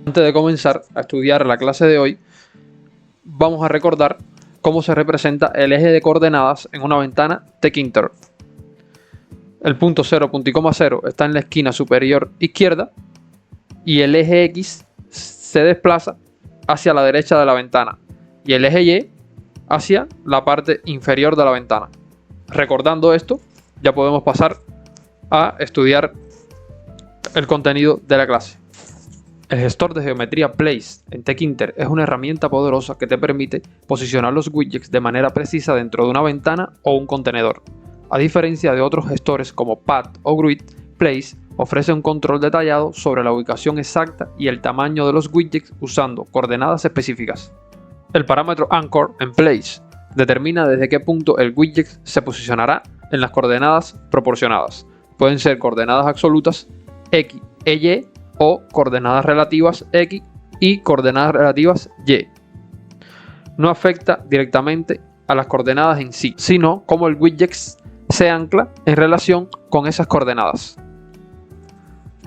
Antes de comenzar a estudiar la clase de hoy, vamos a recordar cómo se representa el eje de coordenadas en una ventana Tkinter. El punto 0, punto y coma 0 está en la esquina superior izquierda y el eje X se desplaza hacia la derecha de la ventana y el eje Y hacia la parte inferior de la ventana. Recordando esto, ya podemos pasar a estudiar el contenido de la clase. El gestor de geometría Place en Tkinter es una herramienta poderosa que te permite posicionar los widgets de manera precisa dentro de una ventana o un contenedor. A diferencia de otros gestores como Path o Grid, Place ofrece un control detallado sobre la ubicación exacta y el tamaño de los widgets usando coordenadas específicas. El parámetro Anchor en Place determina desde qué punto el widget se posicionará en las coordenadas proporcionadas. Pueden ser coordenadas absolutas X e Y o coordenadas relativas X y coordenadas relativas Y. No afecta directamente a las coordenadas en sí, sino cómo el widget se ancla en relación con esas coordenadas.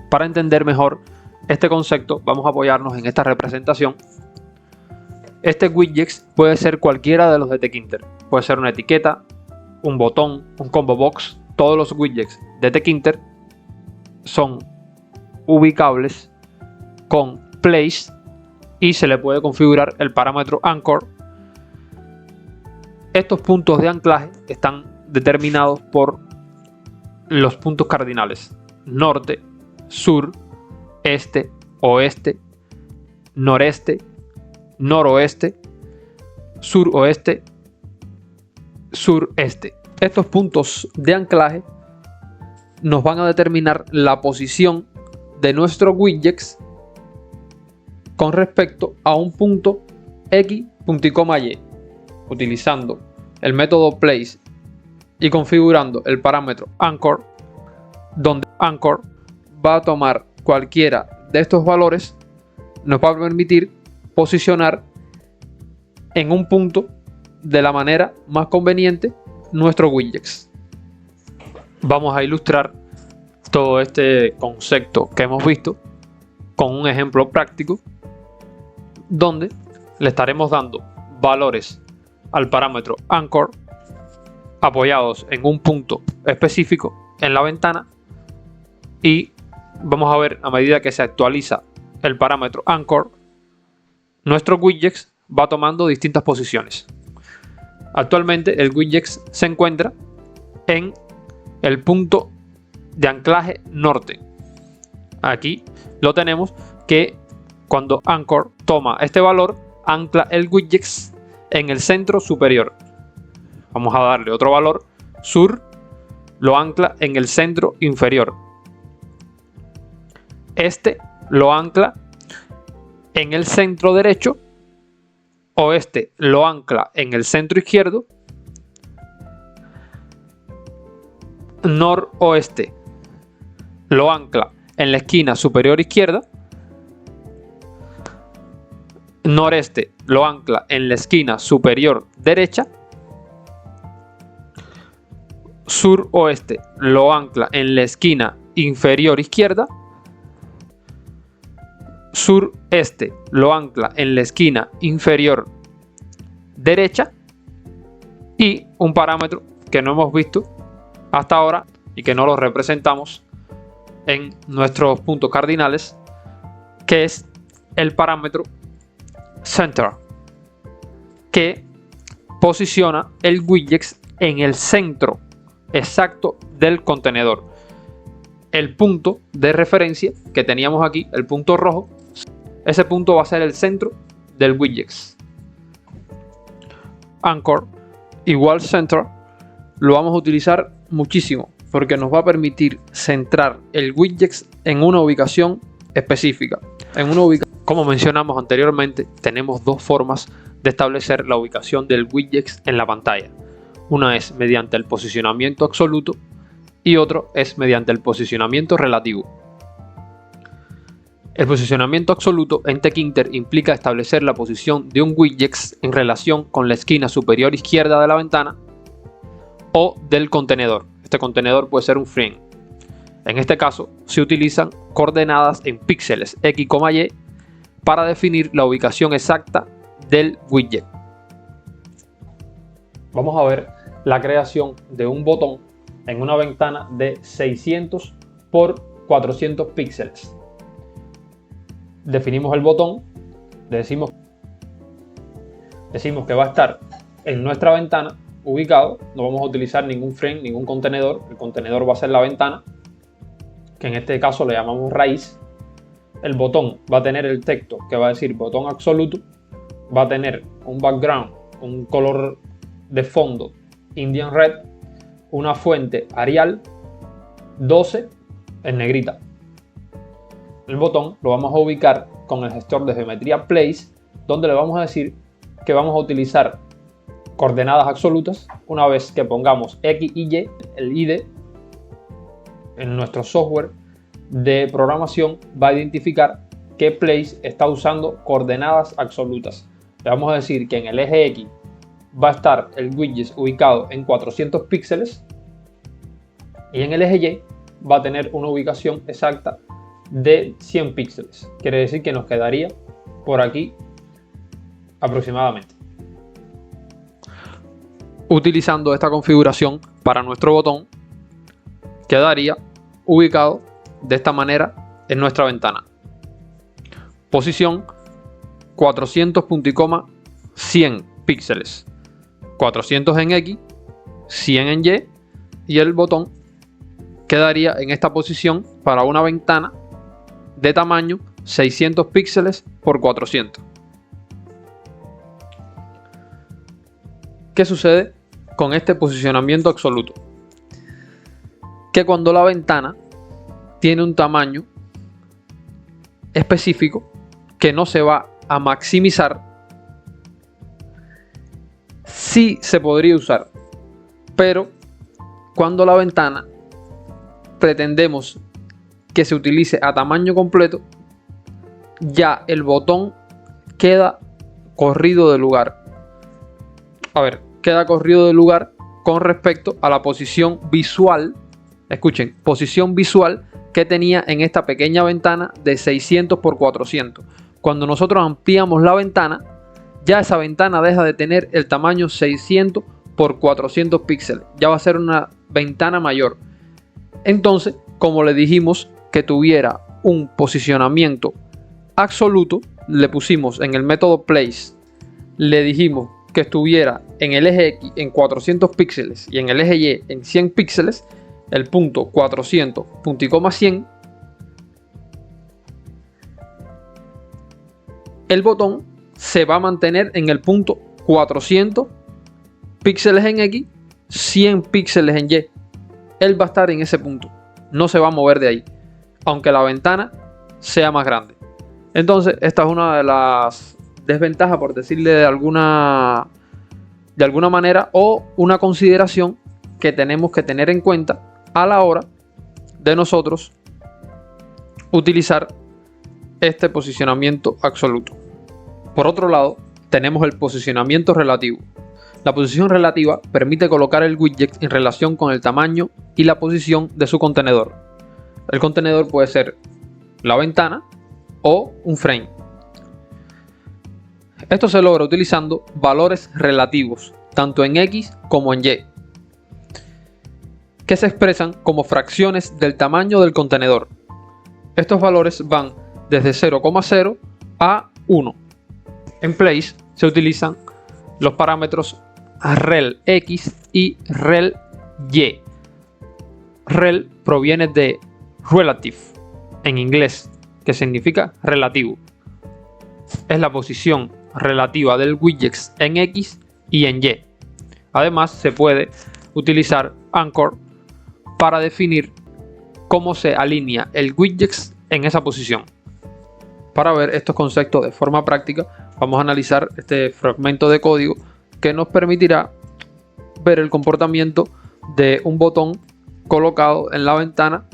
Para entender mejor este concepto, vamos a apoyarnos en esta representación. Este widget puede ser cualquiera de los de Tkinter. Puede ser una etiqueta, un botón, un combo box. Todos los widgets de Tkinter son ubicables con Place y se le puede configurar el parámetro Anchor. Estos puntos de anclaje están determinados por los puntos cardinales: norte, sur, este, oeste, noreste, noroeste, suroeste, sureste. Estos puntos de anclaje nos van a determinar la posición de nuestros widgets con respecto a un punto X, punto y coma Y, utilizando el método Place y configurando el parámetro Anchor, donde Anchor va a tomar cualquiera de estos valores, nos va a permitir posicionar en un punto de la manera más conveniente nuestros widgets. Vamos a ilustrar todo este concepto que hemos visto con un ejemplo práctico donde le estaremos dando valores al parámetro Anchor apoyados en un punto específico en la ventana, y vamos a ver, a medida que se actualiza el parámetro Anchor, nuestro widget va tomando distintas posiciones. Actualmente el widget se encuentra en el punto de anclaje norte. Aquí lo tenemos, que cuando Anchor toma este valor, ancla el widget en el centro superior. Vamos a darle otro valor, sur, lo ancla en el centro inferior. Este lo ancla en el centro derecho. Oeste lo ancla en el centro izquierdo. Noroeste lo ancla en la esquina superior izquierda. Noreste lo ancla en la esquina superior derecha. Suroeste lo ancla en la esquina inferior izquierda. Sureste lo ancla en la esquina inferior derecha. Y un parámetro que no hemos visto hasta ahora y que no lo representamos en nuestros puntos cardinales, que es el parámetro Center, que posiciona el widget en el centro exacto del contenedor. El punto de referencia que teníamos aquí, el punto rojo, ese punto va a ser el centro del widget. Anchor igual Center lo vamos a utilizar muchísimo porque nos va a permitir centrar el widget en una ubicación específica. Como mencionamos anteriormente, tenemos dos formas de establecer la ubicación del widget en la pantalla. Una es mediante el posicionamiento absoluto y otro es mediante el posicionamiento relativo. El posicionamiento absoluto en Tkinter implica establecer la posición de un widget en relación con la esquina superior izquierda de la ventana o del contenedor. Este contenedor puede ser un frame. En este caso se utilizan coordenadas en píxeles X, Y para definir la ubicación exacta del widget. Vamos a ver la creación de un botón en una ventana de 600 por 400 píxeles. Definimos el botón, decimos que va a estar en nuestra ventana ubicado, no vamos a utilizar ningún frame, ningún contenedor, el contenedor va a ser la ventana, que en este caso le llamamos raíz. El botón va a tener el texto que va a decir botón absoluto, va a tener un background, un color de fondo Indian Red, una fuente Arial 12 en negrita. El botón lo vamos a ubicar con el gestor de geometría Place, donde le vamos a decir que vamos a utilizar coordenadas absolutas. Una vez que pongamos X y Y, el IDE en nuestro software de programación va a identificar que Place está usando coordenadas absolutas. Le vamos a decir que en el eje X va a estar el widget ubicado en 400 píxeles y en el eje Y va a tener una ubicación exacta de 100 píxeles. Quiere decir que nos quedaría por aquí aproximadamente. Utilizando esta configuración para nuestro botón, quedaría ubicado de esta manera en nuestra ventana. Posición 400 punto y coma 100 píxeles, 400 en X, 100 en Y, y el botón quedaría en esta posición para una ventana de tamaño 600 píxeles por 400. ¿Qué sucede con este posicionamiento absoluto? Que cuando la ventana tiene un tamaño específico que no se va a maximizar, sí se podría usar, pero cuando la ventana pretendemos que se utilice a tamaño completo, ya el botón queda corrido de lugar. Queda corrido de lugar con respecto a la posición visual. Escuchen, posición visual que tenía en esta pequeña ventana de 600 por 400. Cuando nosotros ampliamos la ventana, ya esa ventana deja de tener el tamaño 600 por 400 píxeles. Ya va a ser una ventana mayor. Entonces, como le dijimos que tuviera un posicionamiento absoluto, le pusimos en el método place, le dijimos que estuviera en el eje X en 400 píxeles y en el eje Y en 100 píxeles, el punto 400 punto y coma 100, el botón se va a mantener en el punto 400 píxeles en X, 100 píxeles en Y. Él va a estar en ese punto, no se va a mover de ahí, aunque la ventana sea más grande. Entonces, esta es una de las desventajas, por decirle de alguna manera, o una consideración que tenemos que tener en cuenta a la hora de nosotros utilizar este posicionamiento absoluto. Por otro lado, tenemos el posicionamiento relativo. La posición relativa permite colocar el widget en relación con el tamaño y la posición de su contenedor. El contenedor puede ser la ventana o un frame. Esto se logra utilizando valores relativos, tanto en X como en Y, que se expresan como fracciones del tamaño del contenedor. Estos valores van desde 0,0 a 1. En Place se utilizan los parámetros rel X y rel Y. Rel proviene de relative en inglés, que significa relativo. Es la posición relativa del widget en X y en Y. Además, se puede utilizar anchor para definir cómo se alinea el widget en esa posición. Para ver estos conceptos de forma práctica, vamos a analizar este fragmento de código que nos permitirá ver el comportamiento de un botón colocado en la ventana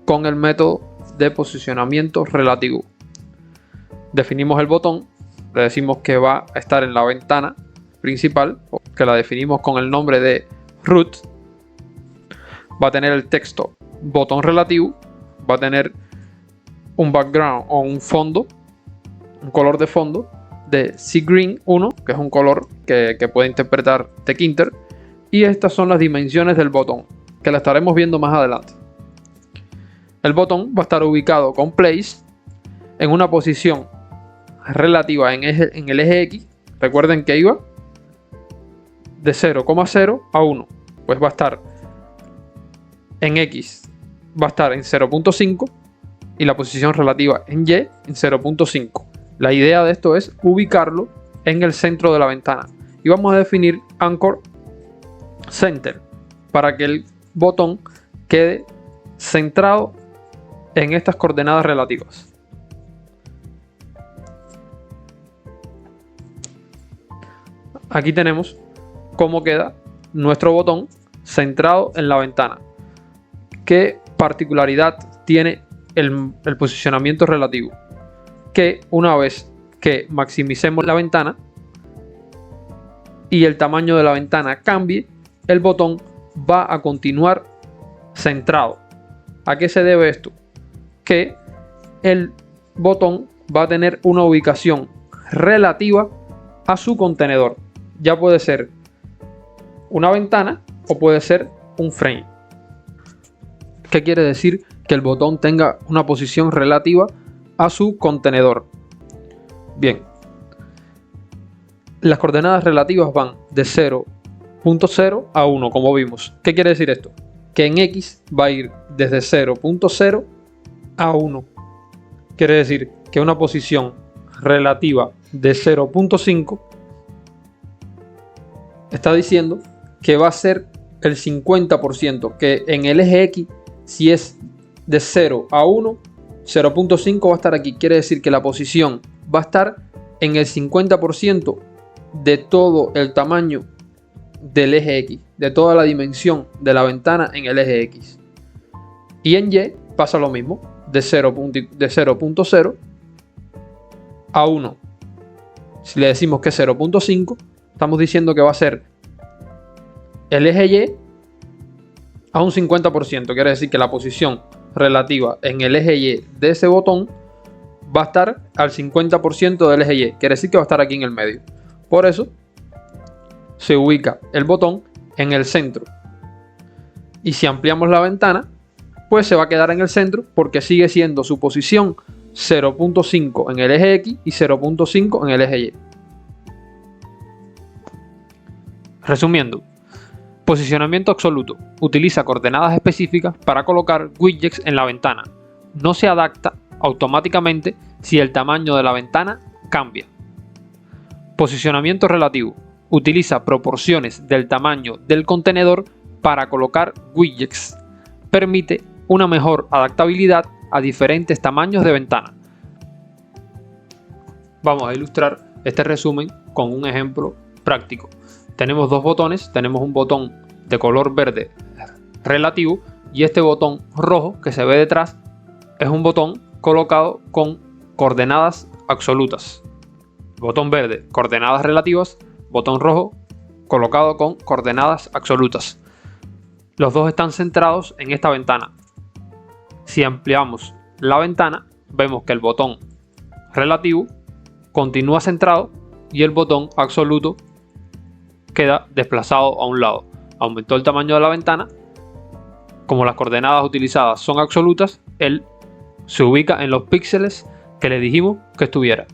con el método de posicionamiento relativo. Definimos el botón, le decimos que va a estar en la ventana principal, que la definimos con el nombre de root. Va a tener el texto botón relativo, va a tener un background o un fondo un color de fondo de SeaGreen 1, que es un color que puede interpretar Tkinter, y estas son las dimensiones del botón, que la estaremos viendo más adelante. El botón va a estar ubicado con Place en una posición relativa en el eje X. Recuerden que iba de 0,0 a 1, pues va a estar en X, va a estar en 0,5 y la posición relativa en Y en 0,5. La idea de esto es ubicarlo en el centro de la ventana y vamos a definir Anchor Center para que el botón quede centrado en estas coordenadas relativas. Aquí tenemos cómo queda nuestro botón centrado en la ventana. ¿Qué particularidad tiene el posicionamiento relativo? Que una vez que maximicemos la ventana y el tamaño de la ventana cambie, el botón va a continuar centrado. ¿A qué se debe esto? Que el botón va a tener una ubicación relativa a su contenedor. Ya puede ser una ventana o puede ser un frame. ¿Qué quiere decir? Que el botón tenga una posición relativa a su contenedor. Bien, las coordenadas relativas van de 0,0 a 1, como vimos. ¿Qué quiere decir esto? Que en X va a ir desde 0,0 a 1. Quiere decir que una posición relativa de 0,5 está diciendo que va a ser el 50%, que en el eje X, si es de 0 a 1, 0,5 va a estar aquí. Quiere decir que la posición va a estar en el 50% de todo el tamaño del eje X, de toda la dimensión de la ventana en el eje X. Y en Y pasa lo mismo, de 0,0 a 1. Si le decimos que es 0,5, estamos diciendo que va a ser el eje Y a un 50%. Quiere decir que la posición relativa en el eje Y de ese botón va a estar al 50% del eje Y. Quiere decir que va a estar aquí en el medio. Por eso se ubica el botón en el centro. Y si ampliamos la ventana, pues se va a quedar en el centro porque sigue siendo su posición 0,5 en el eje X y 0,5 en el eje Y. Resumiendo, posicionamiento absoluto. Utiliza coordenadas específicas para colocar widgets en la ventana. No se adapta automáticamente si el tamaño de la ventana cambia. Posicionamiento relativo. Utiliza proporciones del tamaño del contenedor para colocar widgets. Permite una mejor adaptabilidad a diferentes tamaños de ventana. Vamos a ilustrar este resumen con un ejemplo práctico. Tenemos dos botones, tenemos un botón de color verde relativo y este botón rojo que se ve detrás es un botón colocado con coordenadas absolutas. Botón verde, coordenadas relativas, botón rojo colocado con coordenadas absolutas. Los dos están centrados en esta ventana. Si ampliamos la ventana, vemos que el botón relativo continúa centrado y el botón absoluto queda desplazado a un lado. Aumentó el tamaño de la ventana. Como las coordenadas utilizadas son absolutas, él se ubica en los píxeles que le dijimos que estuviera.